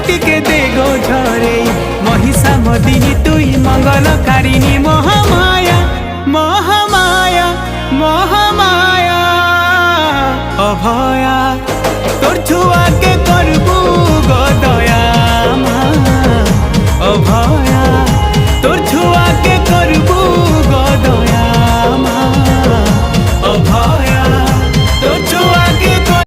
টিকে দে গো ঝরে মহিষা মদিনী তুই মঙ্গলকারিণী মহামায়া মহামায়া মহামায়া অভয়া তোর ছুয়াকে করবু গদ